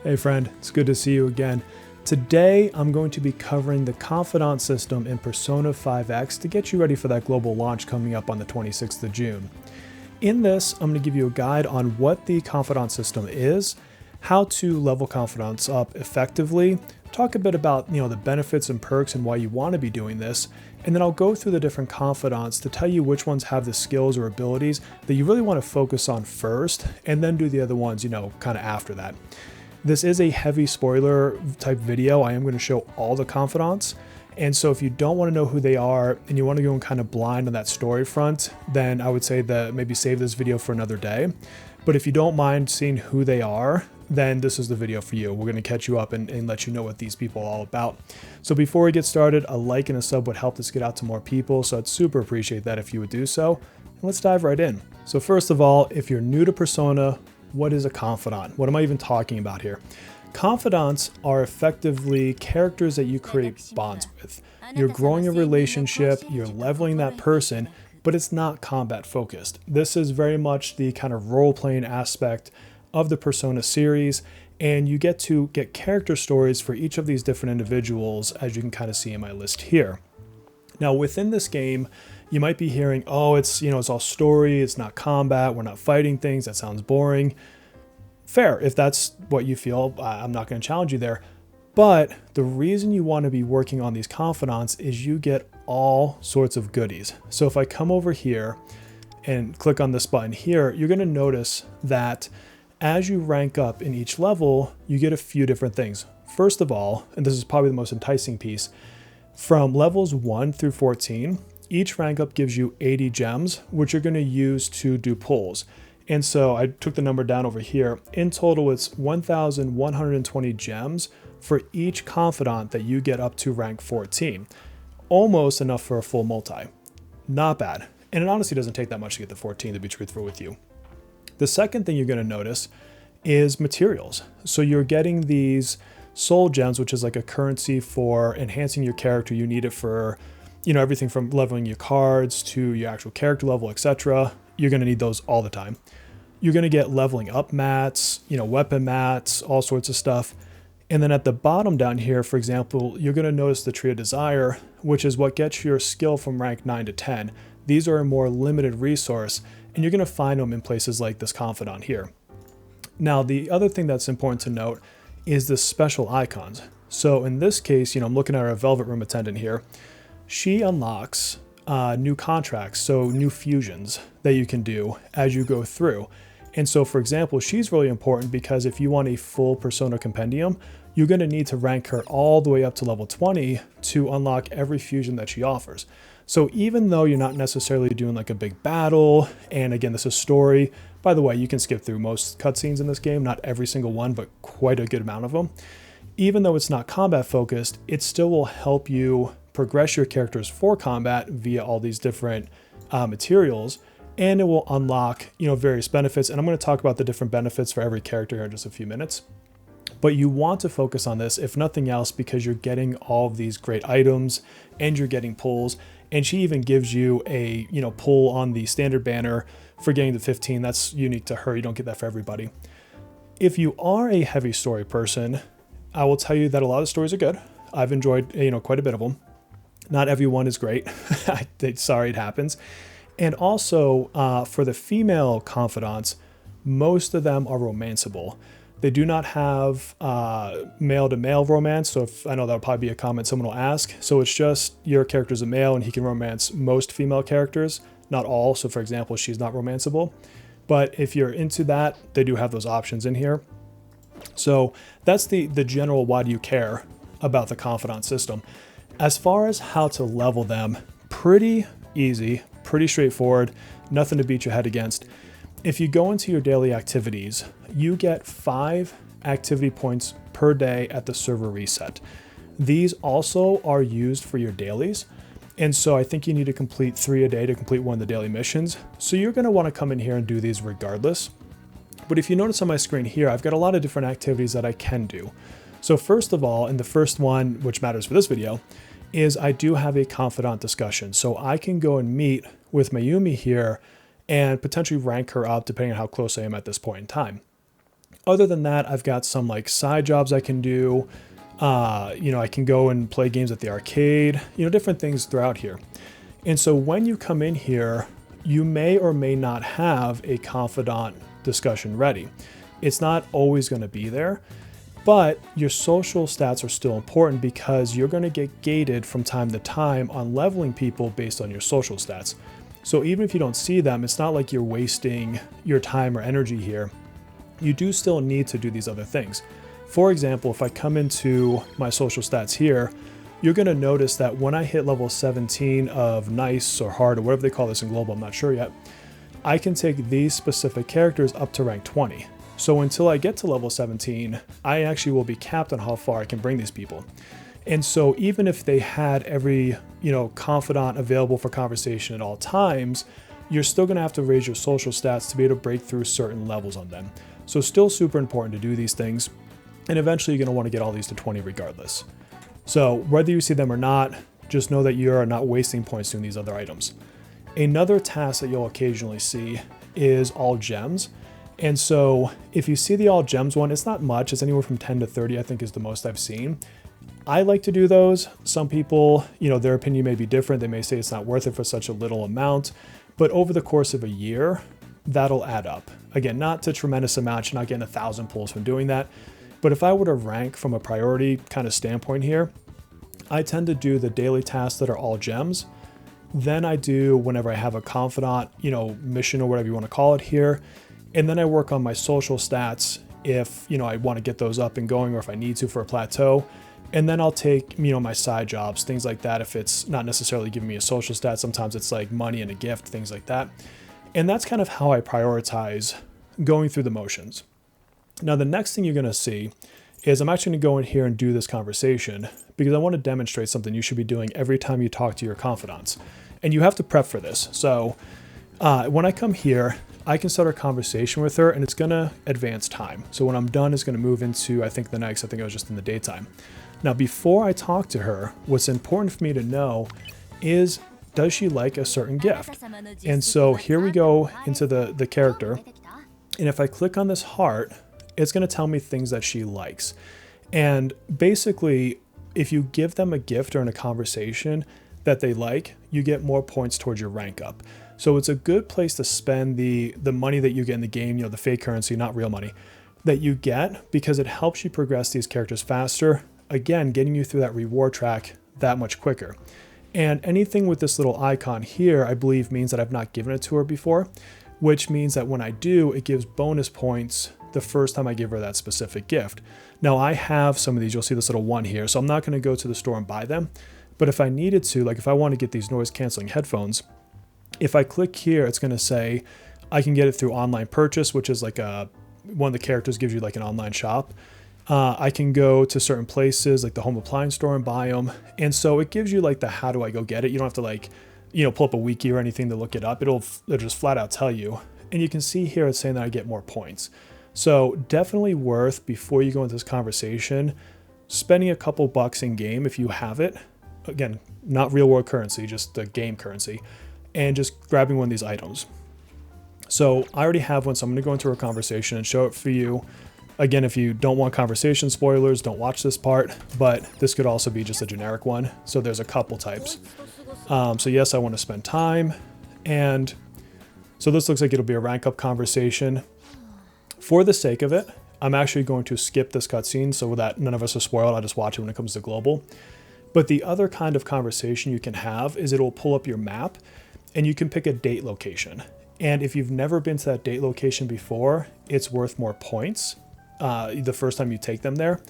Hey friend, it's good to see you again. Today, I'm going to be covering the Confidant system in Persona 5X to get you ready for that global launch coming up on the 26th of June. In this, I'm going to give you a guide on what the Confidant system is, how to level confidants up effectively, talk a bit about the benefits and perks and why you want to be doing this, and then I'll go through the different confidants to tell you which ones have the skills or abilities that you really want to focus on first, and then do the other ones, kind of after that. This is a heavy spoiler type video. I am going to show all the confidants. And so if you don't want to know who they are and you want to go in kind of blind on that story front, then I would say that maybe save this video for another day. But if you don't mind seeing who they are, then this is the video for you. We're going to catch you up and let you know what these people are all about. So before we get started, a like and a sub would help this get out to more people. So I'd super appreciate that if you would do so. And let's dive right in. So first of all, if you're new to Persona, what is a confidant? What am I even talking about here? Confidants are effectively characters that you create bonds with. You're growing a relationship, you're leveling that person, but it's not combat focused. This is very much the kind of role-playing aspect of the Persona series, and you get to get character stories for each of these different individuals, as you can kind of see in my list here. Now within this game, you might be hearing, oh, it's all story, it's not combat, we're not fighting things, that sounds boring. Fair, if that's what you feel, I'm not going to challenge you there. But the reason you want to be working on these confidants is you get all sorts of goodies. So if I come over here and click on this button here, you're going to notice that as you rank up in each level, you get a few different things. First of all, and this is probably the most enticing piece, from levels 1 through 14, each rank up gives you 80 gems, which you're going to use to do pulls. And so I took the number down over here. In total, it's 1,120 gems for each confidant that you get up to rank 14. Almost enough for a full multi. Not bad. And it honestly doesn't take that much to get to 14, to be truthful with you. The second thing you're going to notice is materials. So you're getting these soul gems, which is like a currency for enhancing your character. You need it for everything from leveling your cards to your actual character level, etc. You're going to need those all the time. You're going to get leveling up mats, weapon mats, all sorts of stuff. And then at the bottom down here, for example, you're going to notice the Tree of Desire, which is what gets your skill from rank 9 to 10. These are a more limited resource, and you're going to find them in places like this confidant here. Now, the other thing that's important to note is the special icons. So in this case, I'm looking at our Velvet Room attendant here. She unlocks new contracts, so new fusions that you can do as you go through. And so, for example, she's really important because if you want a full Persona compendium, you're going to need to rank her all the way up to level 20 to unlock every fusion that she offers. So even though you're not necessarily doing like a big battle, and again, this is story, by the way, you can skip through most cutscenes in this game, not every single one, but quite a good amount of them. Even though it's not combat focused, it still will help you progress your characters for combat via all these different materials, and it will unlock various benefits. And I'm going to talk about the different benefits for every character here in just a few minutes. But you want to focus on this, if nothing else, because you're getting all of these great items and you're getting pulls. And she even gives you a pull on the standard banner for getting to 15. That's unique to her. You don't get that for everybody. If you are a heavy story person, I will tell you that a lot of stories are good. I've enjoyed quite a bit of them. Not everyone is great. Sorry, it happens. And also for the female confidants, most of them are romanceable. They do not have male-to-male romance. So I know that'll probably be a comment someone will ask. So it's just your character's a male and he can romance most female characters, not all. So for example, she's not romanceable. But if you're into that, they do have those options in here. So that's the general why do you care about the confidant system. As far as how to level them, pretty easy, pretty straightforward, nothing to beat your head against. If you go into your daily activities, you get 5 activity points per day at the server reset. These also are used for your dailies. And so I think you need to complete 3 a day to complete one of the daily missions. So you're going to want to come in here and do these regardless. But if you notice on my screen here, I've got a lot of different activities that I can do. So first of all, and the first one, which matters for this video, is I do have a confidant discussion. So I can go and meet with Mayumi here and potentially rank her up depending on how close I am at this point in time. Other than that, I've got some like side jobs I can do. I can go and play games at the arcade, different things throughout here. And so when you come in here, you may or may not have a confidant discussion ready. It's not always going to be there, but your social stats are still important because you're going to get gated from time to time on leveling people based on your social stats. So even if you don't see them, it's not like you're wasting your time or energy here. You do still need to do these other things. For example, if I come into my social stats here, you're going to notice that when I hit level 17 of nice or hard or whatever they call this in global, I'm not sure yet, I can take these specific characters up to rank 20. So until I get to level 17, I actually will be capped on how far I can bring these people. And so even if they had every, confidant available for conversation at all times, you're still going to have to raise your social stats to be able to break through certain levels on them. So still super important to do these things. And eventually you're going to want to get all these to 20 regardless. So whether you see them or not, just know that you are not wasting points doing these other items. Another task that you'll occasionally see is all gems. And so if you see the all gems one, it's not much. It's anywhere from 10 to 30, I think is the most I've seen. I like to do those. Some people, their opinion may be different. They may say it's not worth it for such a little amount, but over the course of a year, that'll add up. Again, not to a tremendous amount. You're not getting 1,000 pulls from doing that. But if I were to rank from a priority kind of standpoint here, I tend to do the daily tasks that are all gems. Then I do whenever I have a confidant, mission or whatever you want to call it here. And then I work on my social stats if, I want to get those up and going or if I need to for a plateau. And then I'll take, my side jobs, things like that. If it's not necessarily giving me a social stat, sometimes it's like money and a gift, things like that. And that's kind of how I prioritize going through the motions. Now, the next thing you're going to see is I'm actually going to go in here and do this conversation because I want to demonstrate something you should be doing every time you talk to your confidants. And you have to prep for this. So when I come here, I can start a conversation with her and it's going to advance time. So when I'm done, it's going to move into, I think I was just in the daytime. Now, before I talk to her, what's important for me to know is, does she like a certain gift? And so here we go into the character. And if I click on this heart, it's going to tell me things that she likes. And basically, if you give them a gift or in a conversation that they like, you get more points towards your rank up. So it's a good place to spend the money that you get in the game, the fake currency, not real money, that you get because it helps you progress these characters faster. Again, getting you through that reward track that much quicker. And anything with this little icon here, I believe means that I've not given it to her before, which means that when I do, it gives bonus points the first time I give her that specific gift. Now I have some of these, you'll see this little one here, so I'm not going to go to the store and buy them. But if I needed to, like if I want to get these noise canceling headphones, if I click here, it's going to say I can get it through online purchase, which is like one of the characters gives you like an online shop. I can go to certain places like the home appliance store and buy them. And so it gives you like the how do I go get it. You don't have to like, pull up a wiki or anything to look it up. It'll just flat out tell you. And you can see here it's saying that I get more points. So definitely worth, before you go into this conversation, spending a couple bucks in game if you have it. Again, not real world currency, just the game currency. And just grabbing one of these items. So I already have one, so I'm going to go into a conversation and show it for you. Again, if you don't want conversation spoilers, don't watch this part, but this could also be just a generic one. So there's a couple types. So yes, I want to spend time. And so this looks like it'll be a rank up conversation. For the sake of it, I'm actually going to skip this cutscene so that none of us are spoiled. I'll just watch it when it comes to global. But the other kind of conversation you can have is it'll pull up your map and you can pick a date location. And if you've never been to that date location before, it's worth more points the first time you take them there.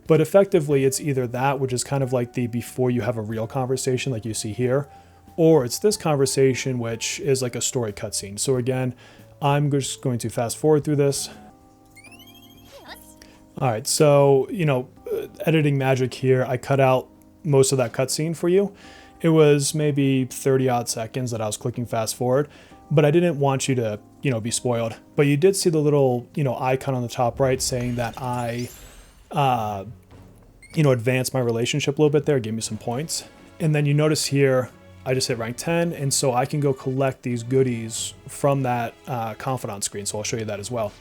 But effectively, it's either that, which is kind of like the before you have a real conversation like you see here, or it's this conversation, which is like a story cutscene. So again, I'm just going to fast forward through this. All right, so, editing magic here, I cut out most of that cutscene for you. It was maybe 30 odd seconds that I was clicking fast forward, but I didn't want you to, be spoiled. But you did see the little, icon on the top right saying that I, advanced my relationship a little bit there, gave me some points. And then you notice here, I just hit rank 10, and so I can go collect these goodies from that confidant screen. So I'll show you that as well.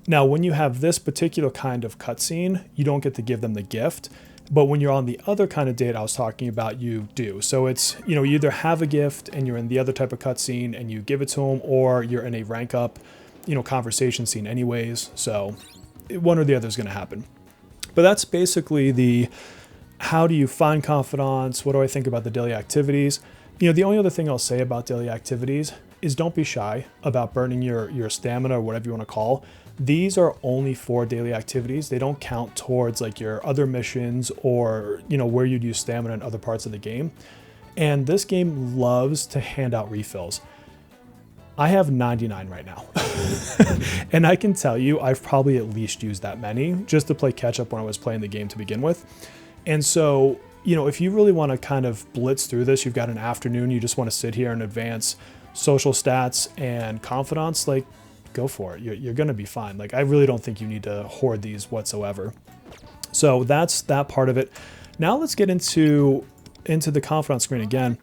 Now, when you have this particular kind of cutscene, you don't get to give them the gift. But when you're on the other kind of date I was talking about, you do. So it's, you either have a gift and you're in the other type of cutscene and you give it to them, or you're in a rank up, conversation scene anyways. So one or the other is going to happen. But that's basically the how do you find confidants? What do I think about the daily activities? The only other thing I'll say about daily activities is don't be shy about burning your stamina or whatever you want to call. These are only for daily activities. They don't count towards like your other missions or, where you'd use stamina in other parts of the game. And this game loves to hand out refills. I have 99 right now. And I can tell you, I've probably at least used that many just to play catch up when I was playing the game to begin with. And so, if you really want to kind of blitz through this, you've got an afternoon, you just want to sit here and advance social stats and confidants, like, go for it. You're going to be fine. Like, I really don't think you need to hoard these whatsoever. So that's that part of it. Now let's get into the confidant screen again.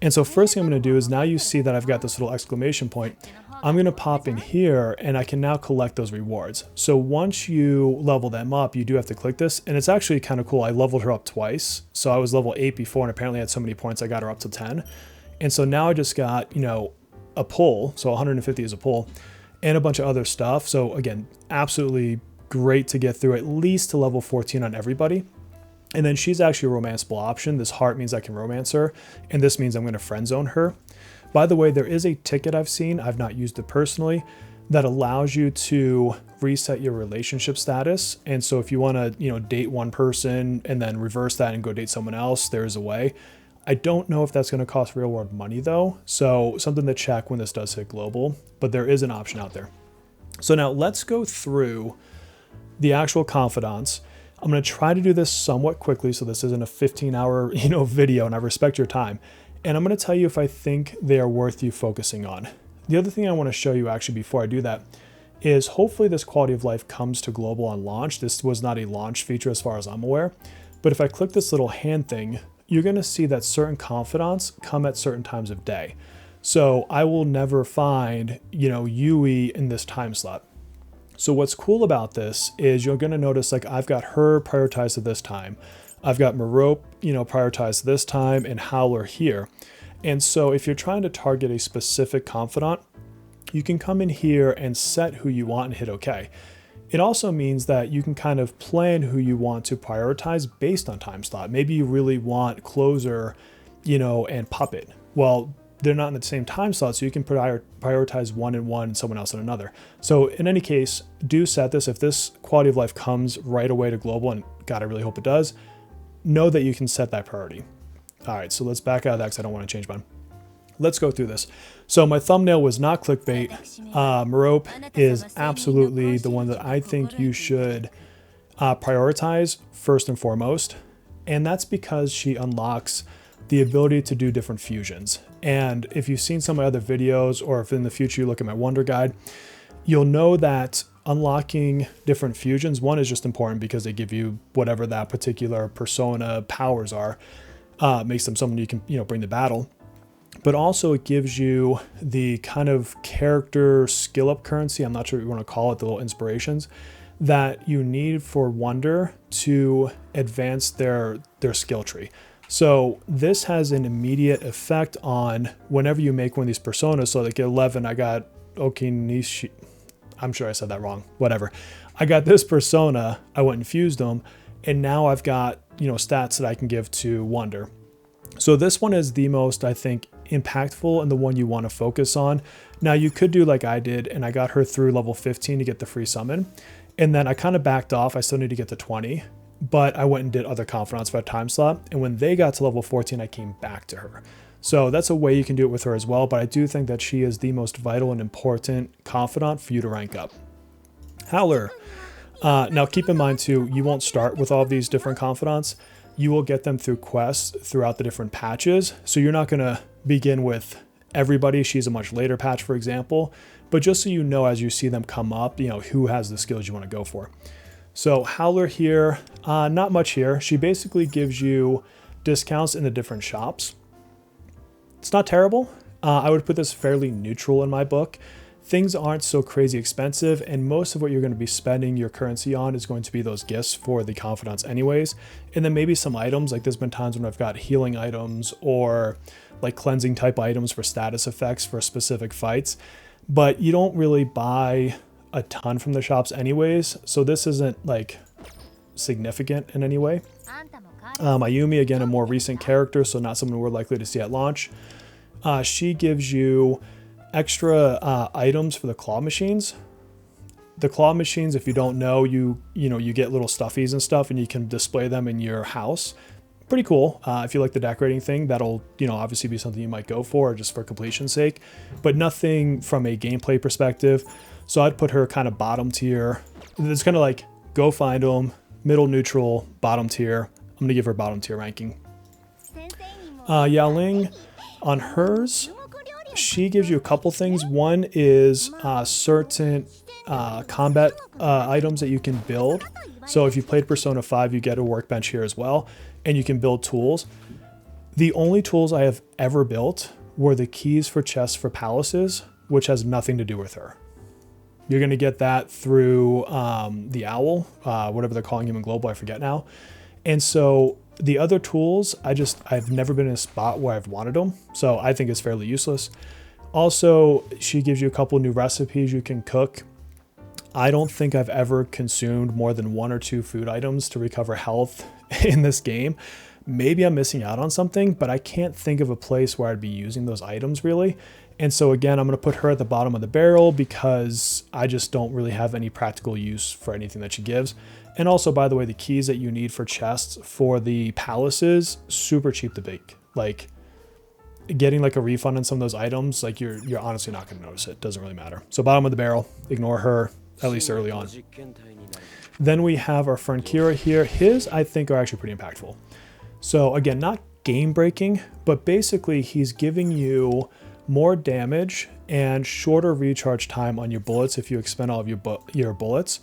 And so first thing I'm going to do is, now you see that I've got this little exclamation point. I'm going to pop in here and I can now collect those rewards. So once you level them up, you do have to click this, and it's actually kind of cool. I leveled her up twice. So I was level 8 before, and apparently I had so many points I got her up to 10. And so now I just got, a pull. So 150 is a pull, and a bunch of other stuff. So again, absolutely great to get through at least to level 14 on everybody. And then she's actually a romanceable option. This heart means I can romance her, and this means I'm going to friend zone her. By the way, there is a ticket I've seen, I've not used it personally, that allows you to reset your relationship status. And so if you want to, date one person and then reverse that and go date someone else, there is a way. I don't know if that's going to cost real world money though. So something to check when this does hit global, but there is an option out there. So now let's go through the actual confidants. I'm going to try to do this somewhat quickly, so this isn't a 15-hour, video, and I respect your time. And I'm going to tell you if I think they are worth you focusing on. The other thing I want to show you actually before I do that is hopefully this quality of life comes to global on launch. This was not a launch feature as far as I'm aware. But if I click this little hand thing, you're going to see that certain confidants come at certain times of day. So I will never find, Yui in this time slot. So what's cool about this is you're going to notice, like, I've got her prioritized at this time. I've got Merope, prioritized this time, and Howler here. And so if you're trying to target a specific confidant, you can come in here and set who you want and hit OK. It also means that you can kind of plan who you want to prioritize based on time slot. Maybe you really want Closer, and Puppet. Well, they're not in the same time slot, so you can prioritize one in one and someone else in another. So in any case, do set this. If this quality of life comes right away to global, and God, I really hope it does, know that you can set that priority. All right, so let's back out of that because I don't want to change mine. Let's go through this. So my thumbnail was not clickbait. Merope is absolutely the one that I think you should prioritize first and foremost. And that's because she unlocks the ability to do different fusions. And if you've seen some of my other videos, or if in the future you look at my Wonder Guide, you'll know that unlocking different fusions, one is just important because they give you whatever that particular persona powers are, makes them someone you can, bring to battle. But also it gives you the kind of character skill up currency, I'm not sure what you want to call it, the little inspirations that you need for Wonder to advance their skill tree. So this has an immediate effect on whenever you make one of these personas. So like 11, I got Okinishi. I'm sure I said that wrong. Whatever. I got this persona. I went and fused them. And now I've got, stats that I can give to Wonder. So this one is the most, I think, impactful and the one you want to focus on. Now you could do like I did, and I got her through level 15 to get the free summon. And then I kind of backed off. I still need to get to 20. But I went and did other confidants for a time slot. And when they got to level 14, I came back to her. So that's a way you can do it with her as well. But I do think that she is the most vital and important confidant for you to rank up. Howler. Now keep in mind too, you won't start with all of these different confidants. You will get them through quests throughout the different patches. So you're not going to begin with everybody. She's a much later patch, for example. But just so you know, as you see them come up, who has the skills you want to go for. So Howler here, not much here. She basically gives you discounts in the different shops. It's not terrible. I would put this fairly neutral in my book. things aren't so crazy expensive, and most of what you're going to be spending your currency on is going to be those gifts for the confidants anyways. And then maybe some items, like there's been times when I've got healing items or like cleansing type items for status effects for specific fights, but you don't really buy a ton from the shops anyways, so this isn't like significant in any way. Ayumi, again, a more recent character, so not someone we're likely to see at launch. She gives you extra items for the claw machines. The claw machines, if you don't know, you get little stuffies and stuff, and you can display them in your house. Pretty cool. If you like the decorating thing, that'll obviously be something you might go for just for completion's sake, but nothing from a gameplay perspective. So I'd put her kind of bottom tier. It's kind of like go find them, middle, neutral, bottom tier. I'm gonna give her bottom tier ranking. Yao Ling, on hers, she gives you a couple things. One is certain combat items that you can build. So if you played Persona 5, you get a workbench here as well, and you can build tools. The only tools I have ever built were the keys for chests for palaces, which has nothing to do with her. You're going to get that through the owl, whatever they're calling him in global, I forget now. And so the other tools, I've never been in a spot where I've wanted them, so I think it's fairly useless. Also, she gives you a couple new recipes you can cook. I don't think I've ever consumed more than 1 or 2 food items to recover health in this game. Maybe I'm missing out on something, but I can't think of a place where I'd be using those items really. And so again, I'm going to put her at the bottom of the barrel because I just don't really have any practical use for anything that she gives. And also, by the way, the keys that you need for chests for the palaces, super cheap to bake. Like getting like a refund on some of those items, like you're honestly not going to notice it. Doesn't really matter. So bottom of the barrel, ignore her, at least early on. Then we have our friend Kira here. His, I think, are actually pretty impactful. So again, not game breaking, but basically he's giving you more damage and shorter recharge time on your bullets if you expend all of your bullets.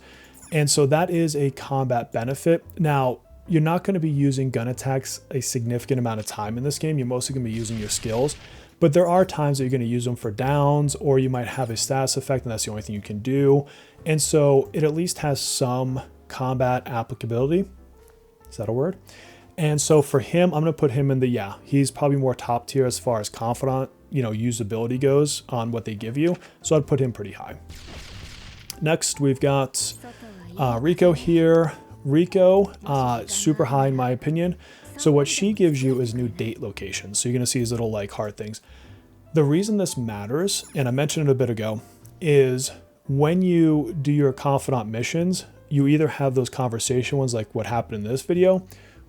And so that is a combat benefit. Now, you're not going to be using gun attacks a significant amount of time in this game. You're mostly going to be using your skills, but there are times that you're going to use them for downs, or you might have a status effect and that's the only thing you can do. And so it at least has some combat applicability. Is that a word? And so for him, I'm going to put him in the, he's probably more top tier as far as Confidant, usability goes on what they give you. So I'd put him pretty high. Next, we've got Rico here. Rico, super high in my opinion. So what she gives you is new date locations. So you're going to see these little like heart things. The reason this matters, and I mentioned it a bit ago, is when you do your Confidant missions, you either have those conversation ones like what happened in this video,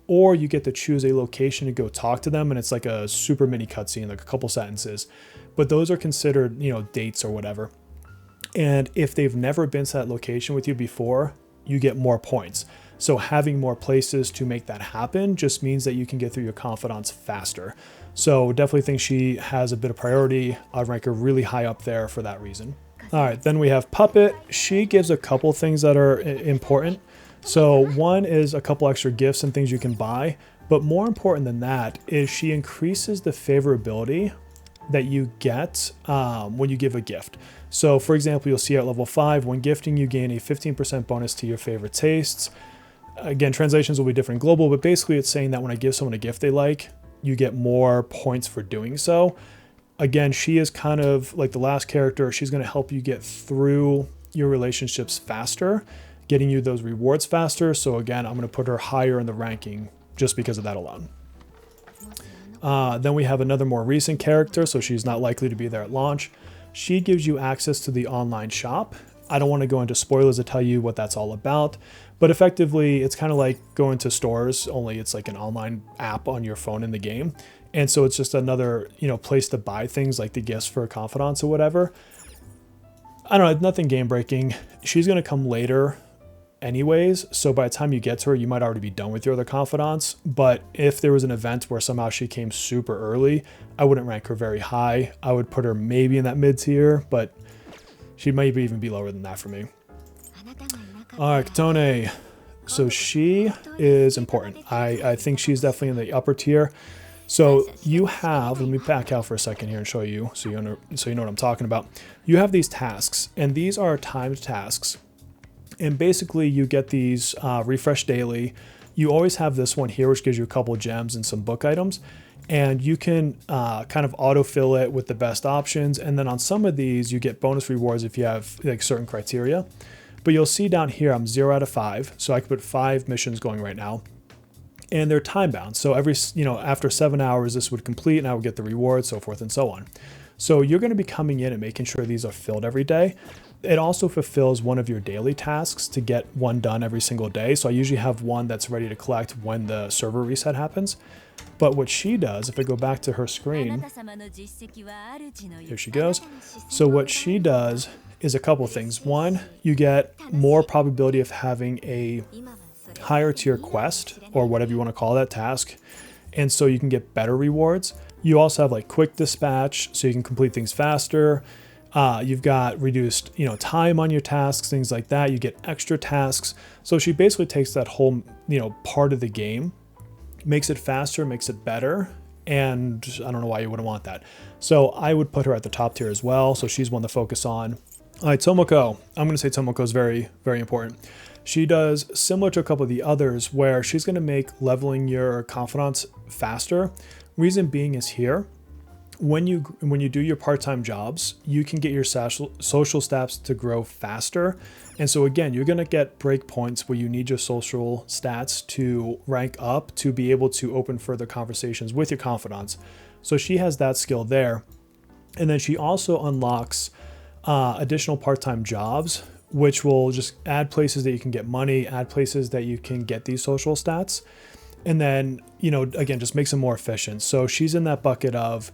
or you get to choose a location to go talk to them, and it's like a super mini cutscene, like a couple sentences. But those are considered, dates or whatever. And if they've never been to that location with you before, you get more points. So having more places to make that happen just means that you can get through your confidants faster. So definitely think she has a bit of priority. I'd rank her really high up there for that reason. All right, then we have Puppet. She gives a couple things that are important. So one is a couple extra gifts and things you can buy, but more important than that is she increases the favorability that you get when you give a gift. So for example, you'll see at level 5, when gifting, you gain a 15% bonus to your favorite tastes. Again, translations will be different global, but basically it's saying that when I give someone a gift they like, you get more points for doing so. Again, she is kind of like the last character. She's going to help you get through your relationships faster, getting you those rewards faster. So again, I'm going to put her higher in the ranking just because of that alone. Then we have another more recent character, so she's not likely to be there at launch. She gives you access to the online shop. I don't want to go into spoilers to tell you what that's all about, but effectively it's kind of like going to stores, only it's like an online app on your phone in the game. And so it's just another, place to buy things like the gifts for confidants or whatever. I don't know, nothing game breaking. She's going to come later anyways, so by the time you get to her, you might already be done with your other confidants. But if there was an event where somehow she came super early, I wouldn't rank her very high. I would put her maybe in that mid tier, but she might even be lower than that for me. All right, Katone. So she is important. I think she's definitely in the upper tier. So you have, let me back out for a second here and show you so you know what I'm talking about. You have these tasks, and these are timed tasks. And basically you get these refresh daily. You always have this one here, which gives you a couple of gems and some book items. And you can kind of autofill it with the best options. And then on some of these, you get bonus rewards if you have like certain criteria. But you'll see down here, I'm 0 out of 5. So I could put 5 missions going right now. And they're time bound. So every, after 7 hours, this would complete and I would get the reward, so forth and so on. So you're going to be coming in and making sure these are filled every day. It also fulfills one of your daily tasks to get one done every single day. So I usually have one that's ready to collect when the server reset happens. But what she does, if I go back to her screen, here she goes. So what she does is a couple things. One, you get more probability of having a higher tier quest or whatever you want to call that task. And so you can get better rewards. You also have like quick dispatch, so you can complete things faster. You've got reduced, time on your tasks, things like that. You get extra tasks. So she basically takes that whole, part of the game, makes it faster, makes it better. And I don't know why you wouldn't want that. So I would put her at the top tier as well. So she's one to focus on. All right, Tomoko. I'm going to say Tomoko is very, very important. She does similar to a couple of the others where she's going to make leveling your confidants faster. Reason being is here. When you do your part-time jobs, you can get your social stats to grow faster. And so again, you're going to get breakpoints where you need your social stats to rank up to be able to open further conversations with your confidants. So she has that skill there. And then she also unlocks additional part-time jobs, which will just add places that you can get money, add places that you can get these social stats. And then, again, just makes them more efficient. So she's in that bucket of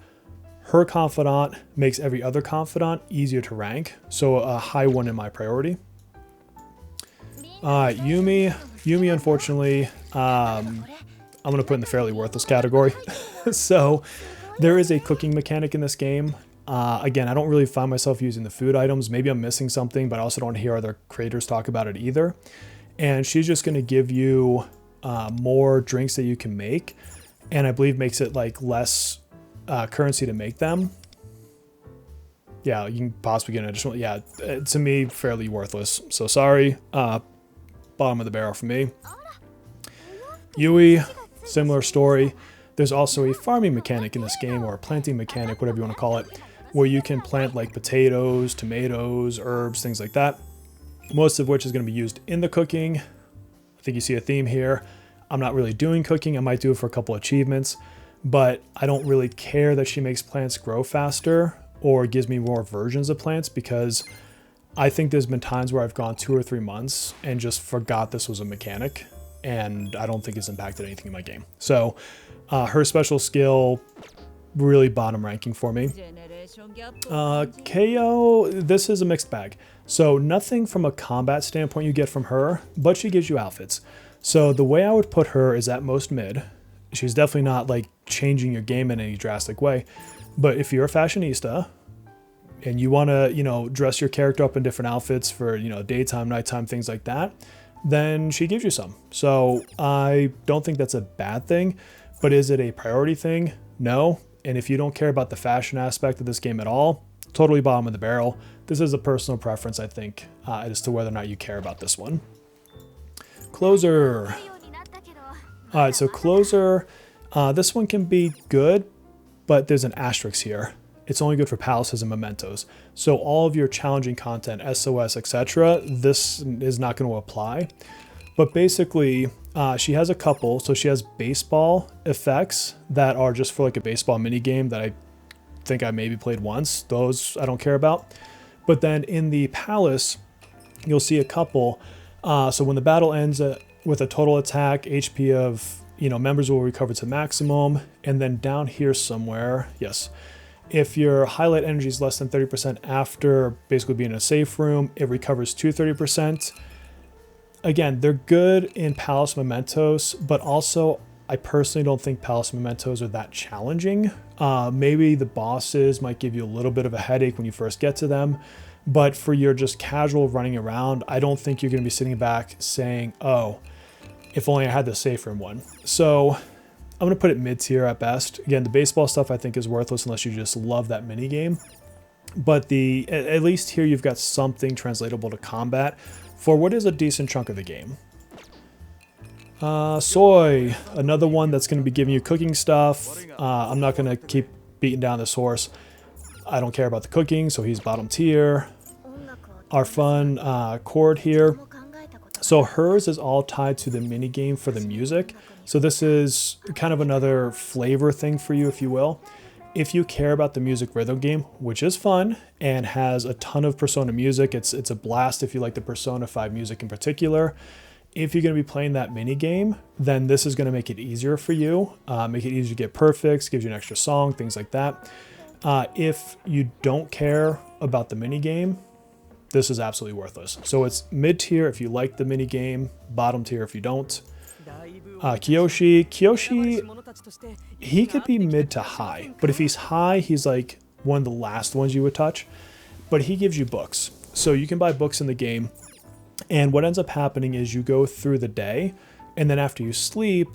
her confidant makes every other confidant easier to rank. So a high one in my priority. Yumi, unfortunately, I'm going to put in the fairly worthless category. So there is a cooking mechanic in this game. Again, I don't really find myself using the food items. Maybe I'm missing something, but I also don't hear other creators talk about it either. And she's just going to give you more drinks that you can make. And I believe makes it like less currency to make them. Yeah, you can possibly get an additional. Yeah, to me, fairly worthless. So sorry. Bottom of the barrel for me. Yui, similar story. There's also a farming mechanic in this game, or a planting mechanic, whatever you want to call it, where you can plant like potatoes, tomatoes, herbs, things like that. Most of which is going to be used in the cooking. I think you see a theme here. I'm not really doing cooking. I might do it for a couple achievements, but I don't really care that she makes plants grow faster or gives me more versions of plants, because I think there's been times where I've gone 2 or 3 months and just forgot this was a mechanic, and I don't think it's impacted anything in my game. So her special skill, really bottom ranking for me. KO, this is a mixed bag. So nothing from a combat standpoint you get from her, but she gives you outfits. So the way I would put her is at most mid. She's definitely not like changing your game in any drastic way. But if you're a fashionista and you want to, dress your character up in different outfits for, daytime, nighttime, things like that, then she gives you some. So I don't think that's a bad thing, but is it a priority thing? No. And if you don't care about the fashion aspect of this game at all, totally bottom of the barrel. This is a personal preference, I think, as to whether or not you care about this one. Closer. All right, so Closer, this one can be good, but there's an asterisk here. It's only good for palaces and mementos. So all of your challenging content, SOS, etc., this is not going to apply. But basically, she has a couple. So she has baseball effects that are just for like a baseball mini game that I think I maybe played once. Those I don't care about. But then in the palace, you'll see a couple. So when the battle ends with a total attack, HP of members will recover to maximum. And then down here somewhere, yes, if your highlight energy is less than 30% after basically being in a safe room, it recovers to 30%. Again, they're good in Palace Mementos, but also I personally don't think Palace Mementos are that challenging. Maybe the bosses might give you a little bit of a headache when you first get to them, but for your just casual running around, I don't think you're going to be sitting back saying, oh, if only I had the safe room one. So I'm going to put it mid tier at best. Again, the baseball stuff I think is worthless unless you just love that mini game. But at least here you've got something translatable to combat for what is a decent chunk of the game. Soy, another one that's going to be giving you cooking stuff. I'm not going to keep beating down this horse. I don't care about the cooking, so he's bottom tier. Our fun chord here. So hers is all tied to the mini game for the music. So this is kind of another flavor thing for you, if you will. If you care about the music rhythm game, which is fun and has a ton of Persona music, it's a blast if you like the Persona 5 music in particular. If you're going to be playing that mini game, then this is going to make it easier for you, make it easier to get perfects, gives you an extra song, things like that. If you don't care about the mini game, this is absolutely worthless. So it's mid tier if you like the mini game, bottom tier if you don't. Kiyoshi, he could be mid to high, but if he's high, he's like one of the last ones you would touch. But he gives you books, so you can buy books in the game. And what ends up happening is you go through the day, and then after you sleep,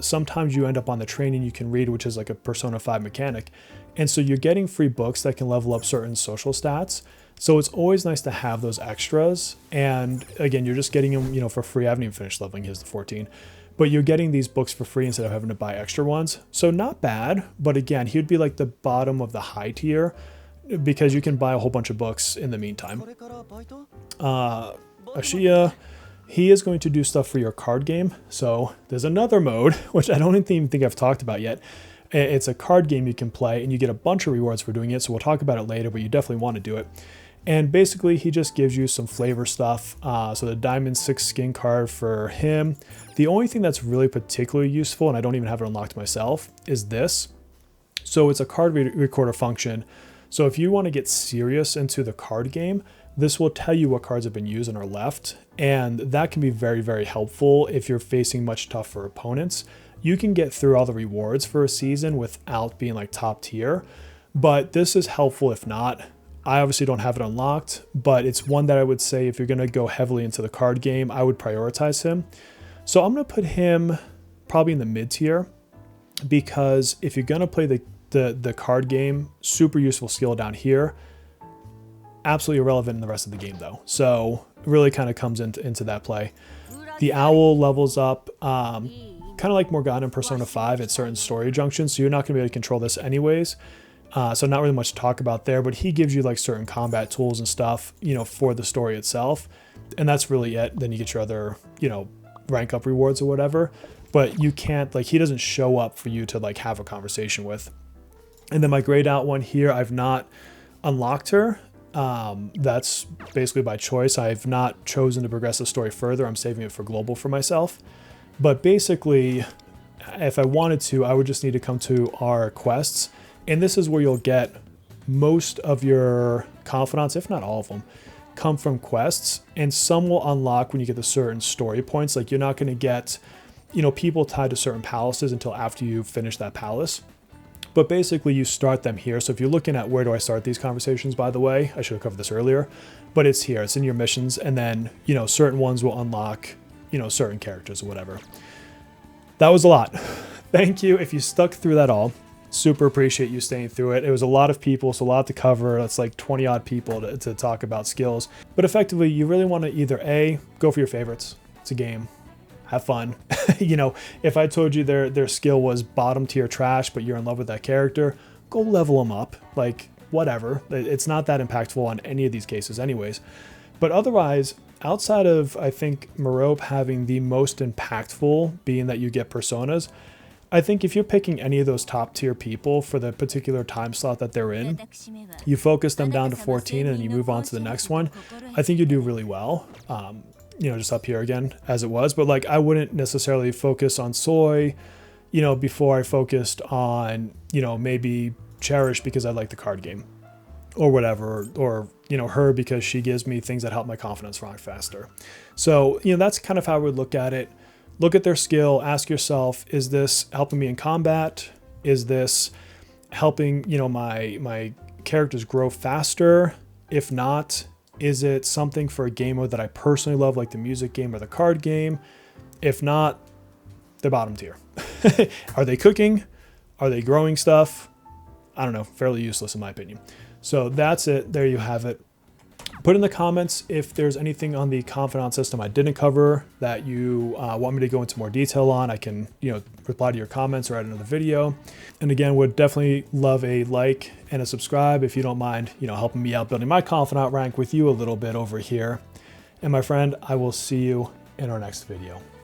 sometimes you end up on the training you can read, which is like a Persona 5 mechanic. And so you're getting free books that can level up certain social stats. So it's always nice to have those extras. And again, you're just getting them, for free. I haven't even finished leveling his to 14. But you're getting these books for free instead of having to buy extra ones. So not bad. But again, he'd be like the bottom of the high tier because you can buy a whole bunch of books in the meantime. Ashiya, he is going to do stuff for your card game. So there's another mode, which I don't even think I've talked about yet. It's a card game you can play and you get a bunch of rewards for doing it. So we'll talk about it later, but you definitely want to do it. And basically he just gives you some flavor stuff. So the Diamond 6 skin card for him. The only thing that's really particularly useful, and I don't even have it unlocked myself, is this. So it's a card recorder function. So if you want to get serious into the card game, this will tell you what cards have been used and are left. And that can be very, very helpful if you're facing much tougher opponents. You can get through all the rewards for a season without being like top tier, but this is helpful if not. I obviously don't have it unlocked, but it's one that I would say if you're going to go heavily into the card game, I would prioritize him. So I'm going to put him probably in the mid tier because if you're going to play the card game, super useful skill down here. Absolutely irrelevant in the rest of the game though. So it really kind of comes into that play. The owl levels up kind of like Morgana in Persona 5 at certain story junctions. So you're not going to be able to control this anyways. So not really much to talk about there, but he gives you like certain combat tools and stuff, for the story itself. And that's really it. Then you get your other, rank up rewards or whatever, but you can't he doesn't show up for you to have a conversation with. And then my grayed out one here, I've not unlocked her. That's basically by choice. I've not chosen to progress the story further. I'm saving it for global for myself. But basically, if I wanted to, I would just need to come to our quests. And this is where you'll get most of your confidants, if not all of them, come from quests. And some will unlock when you get to certain story points. Like you're not going to get, people tied to certain palaces until after you finish that palace. But basically you start them here. So if you're looking at where do I start these conversations, by the way, I should have covered this earlier, but it's here, it's in your missions. And then, certain ones will unlock, certain characters or whatever. That was a lot. Thank you. If you stuck through that all, super appreciate you staying through it. It was a lot of people, so a lot to cover. It's like 20 odd people to talk about skills, but effectively you really want to either A, go for your favorites. It's a game. Have fun. If I told you their skill was bottom tier trash, but you're in love with that character, go level them up. Whatever. It's not that impactful on any of these cases anyways. But otherwise, outside of, I think, Merope having the most impactful being that you get personas, I think if you're picking any of those top tier people for the particular time slot that they're in, you focus them down to 14 and you move on to the next one, I think you do really well. Just up here again as it was, but I wouldn't necessarily focus on Soy, before I focused on, maybe Cherish because I like the card game or whatever, or, her because she gives me things that help my confidence rank faster. So, that's kind of how I would look at it. Look at their skill, ask yourself, is this helping me in combat? Is this helping, my characters grow faster? If not, is it something for a game mode that I personally love, like the music game or the card game? If not, they're bottom tier. Are they cooking? Are they growing stuff? I don't know, fairly useless in my opinion. So that's it. There you have it. Put in the comments if there's anything on the Confidant system I didn't cover that you want me to go into more detail on. I can, reply to your comments or add another video. And again, would definitely love a like and a subscribe if you don't mind, helping me out building my Confidant rank with you a little bit over here. And my friend, I will see you in our next video.